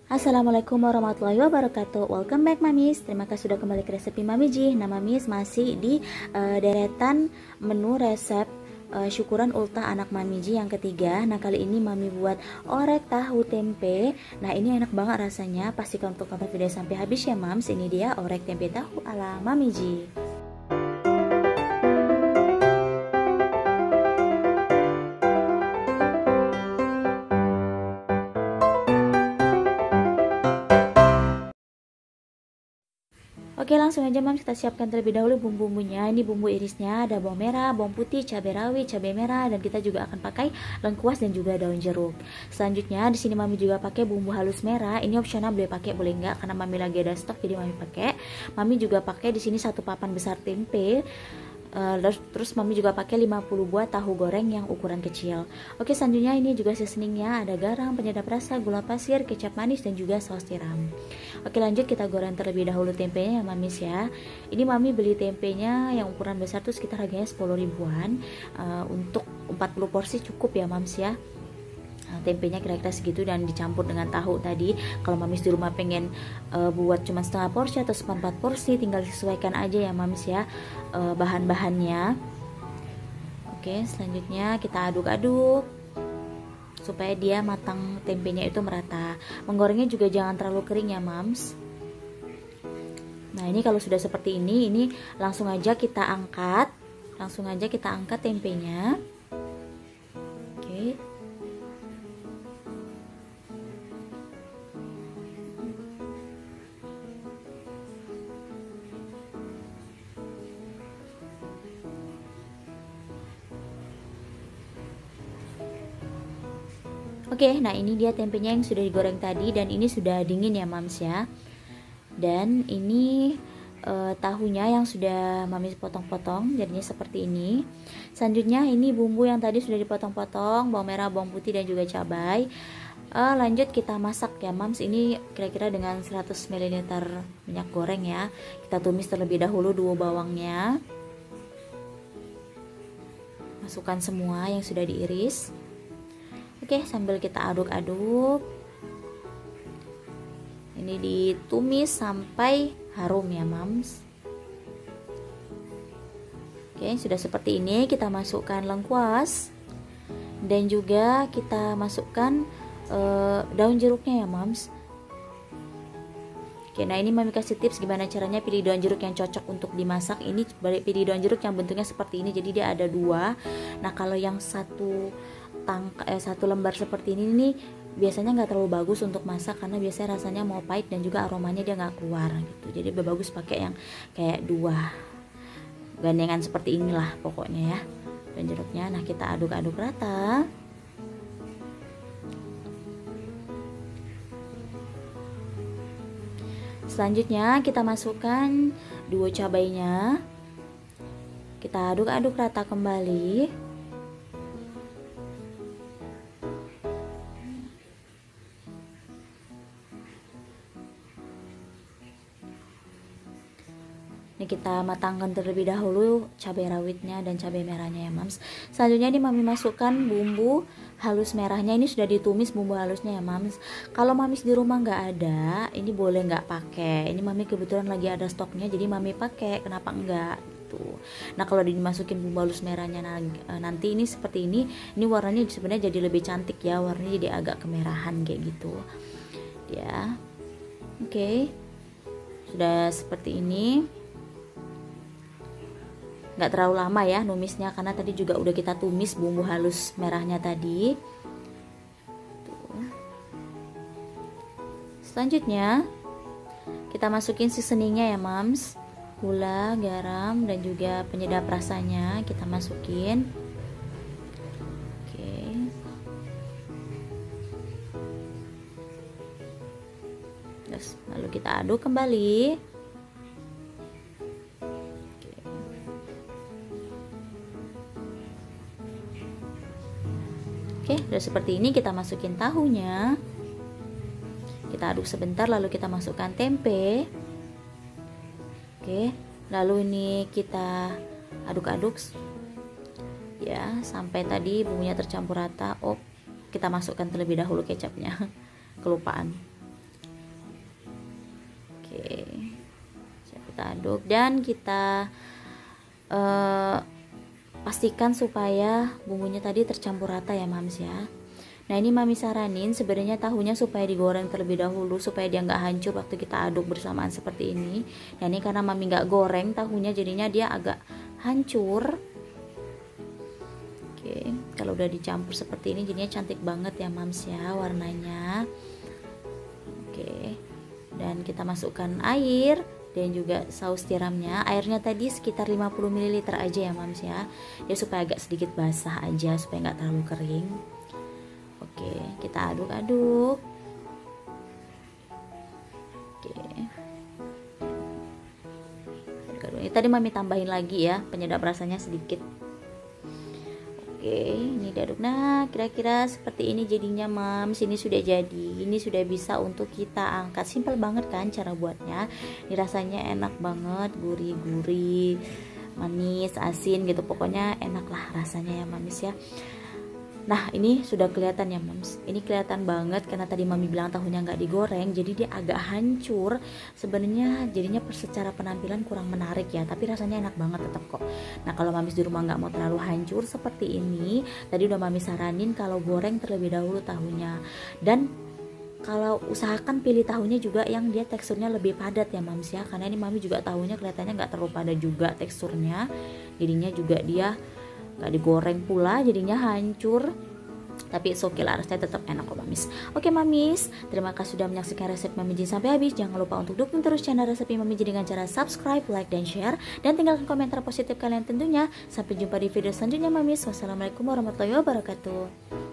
Assalamualaikum warahmatullahi wabarakatuh. Welcome back Mamis. Terima kasih sudah kembali ke resepi Mami Ji. Nah Mamis masih di deretan menu resep syukuran ultah anak Mami Ji yang ketiga. Nah kali ini Mami buat orek tahu tempe. Nah ini enak banget rasanya. Pastikan untuk tonton video sampai habis ya Mams. Ini dia orek tempe tahu ala Mami Ji. Oke langsung aja Mams kita siapkan terlebih dahulu bumbu-bumbunya. Ini bumbu irisnya ada bawang merah, bawang putih, cabai rawit, cabai merah, dan kita juga akan pakai lengkuas dan juga daun jeruk. Selanjutnya di sini Mami juga pakai bumbu halus merah. Ini opsional, boleh pakai boleh enggak karena Mami lagi ada stok jadi Mami pakai. Mami juga pakai di sini 1 papan besar tempe. Terus Mami juga pakai 50 buah tahu goreng yang ukuran kecil. Oke selanjutnya ini juga seasoningnya ada garam, penyedap rasa, gula pasir, kecap manis, dan juga saus tiram. Oke lanjut kita goreng terlebih dahulu tempenya ya Mamis ya. Ini Mami beli tempenya yang ukuran besar tuh sekitar harganya 10 ribuan. Untuk 40 porsi cukup ya Mams ya. Tempenya kira-kira segitu dan dicampur dengan tahu tadi. Kalau Mamis di rumah pengen buat cuma setengah porsi atau seperempat porsi, tinggal disesuaikan aja ya Mamis ya bahan-bahannya. Oke selanjutnya kita aduk-aduk supaya dia matang, tempenya itu merata. Menggorengnya juga jangan terlalu kering ya Mams. Nah ini kalau sudah seperti ini langsung aja kita angkat tempenya. Oke. Oke, nah ini dia tempenya yang sudah digoreng tadi dan ini sudah dingin ya Mams ya. Dan ini tahunya yang sudah Mami potong-potong jadinya seperti ini. Selanjutnya ini bumbu yang tadi sudah dipotong-potong, bawang merah, bawang putih, dan juga cabai. Lanjut kita masak ya Mams. Ini kira-kira dengan 100 ml minyak goreng ya. Kita tumis terlebih dahulu dua bawangnya. Masukkan semua yang sudah diiris. Oke, sambil kita aduk-aduk. Ini ditumis sampai harum ya Mams. Oke, sudah seperti ini kita masukkan lengkuas dan juga kita masukkan daun jeruknya ya Mams. Oke, nah ini Mami kasih tips gimana caranya pilih daun jeruk yang cocok untuk dimasak. Ini pilih daun jeruk yang bentuknya seperti ini, jadi dia ada dua. Nah kalau yang satu lembar seperti ini nih biasanya nggak terlalu bagus untuk masak karena biasanya rasanya mau pahit dan juga aromanya dia nggak keluar gitu. Jadi lebih bagus pakai yang kayak dua gandengan seperti inilah pokoknya ya dan jeruknya. Nah kita aduk-aduk rata. Selanjutnya kita masukkan dua cabainya, kita aduk-aduk rata kembali. Ini kita matangkan terlebih dahulu cabai rawitnya dan cabai merahnya ya Mams. Selanjutnya ini Mami masukkan bumbu halus merahnya. Ini sudah ditumis bumbu halusnya ya Mams. Kalau Mamis di rumah nggak ada, ini boleh nggak pakai. Ini Mami kebetulan lagi ada stoknya, jadi Mami pakai. Kenapa enggak? Gitu. Nah kalau dimasukin bumbu halus merahnya nanti ini seperti ini warnanya sebenarnya jadi lebih cantik ya. Warnanya jadi agak kemerahan kayak gitu. Ya, oke. Sudah seperti ini. Nggak terlalu lama ya numisnya karena tadi juga udah kita tumis bumbu halus merahnya tadi. Tuh. Selanjutnya kita masukin seasoningnya ya Mams, gula, garam, dan juga penyedap rasanya kita masukin. Oke. Terus lalu kita aduk kembali. Oke, udah seperti ini kita masukin tahunya. Kita aduk sebentar lalu kita masukkan tempe. Oke, lalu ini kita aduk-aduk ya sampai tadi bumbunya tercampur rata. Oh, kita masukkan terlebih dahulu kecapnya. Kelupaan. Oke, kita aduk dan kita pastikan supaya bumbunya tadi tercampur rata ya mams ya. Nah ini mami saranin sebenarnya tahunya supaya digoreng terlebih dahulu supaya dia nggak hancur waktu kita aduk bersamaan seperti ini. Nah ini karena mami nggak goreng tahunya jadinya dia agak hancur. Oke, kalau udah dicampur seperti ini jadinya cantik banget ya mams ya warnanya. Oke, dan kita masukkan air dan juga saus tiramnya. Airnya tadi sekitar 50 ml aja ya mams ya, supaya agak sedikit basah aja supaya nggak terlalu kering. Oke, kita aduk-aduk. Oke, ini tadi mami tambahin lagi ya penyedap rasanya sedikit. Oke, ini diaduk. Nah, kira-kira seperti ini jadinya mams. Ini sudah jadi. Ini sudah bisa untuk kita angkat. Simpel banget kan cara buatnya. Ini rasanya enak banget, gurih-gurih, manis, asin gitu. Pokoknya enak lah rasanya ya mamis ya. Nah ini sudah kelihatan ya mams, ini kelihatan banget karena tadi mami bilang tahunya nggak digoreng, jadi dia agak hancur. Sebenarnya jadinya secara penampilan kurang menarik ya, tapi rasanya enak banget tetap kok. Nah kalau mamis di rumah nggak mau terlalu hancur seperti ini, tadi udah mami saranin kalau goreng terlebih dahulu tahunya. Dan kalau usahakan pilih tahunya juga yang dia teksturnya lebih padat ya mams ya, karena ini mami juga tahunya kelihatannya nggak terlalu padat juga teksturnya, jadinya juga dia nggak digoreng pula jadinya hancur. Tapi it's okay lah, rasanya tetap enak kok mamis. Oke mamis, terima kasih sudah menyaksikan resep Mami Jin sampai habis. Jangan lupa untuk dukung terus channel resep Mami Jin dengan cara subscribe, like, dan share, dan tinggalkan komentar positif kalian tentunya. Sampai jumpa di video selanjutnya mamis. Wassalamualaikum warahmatullahi wabarakatuh.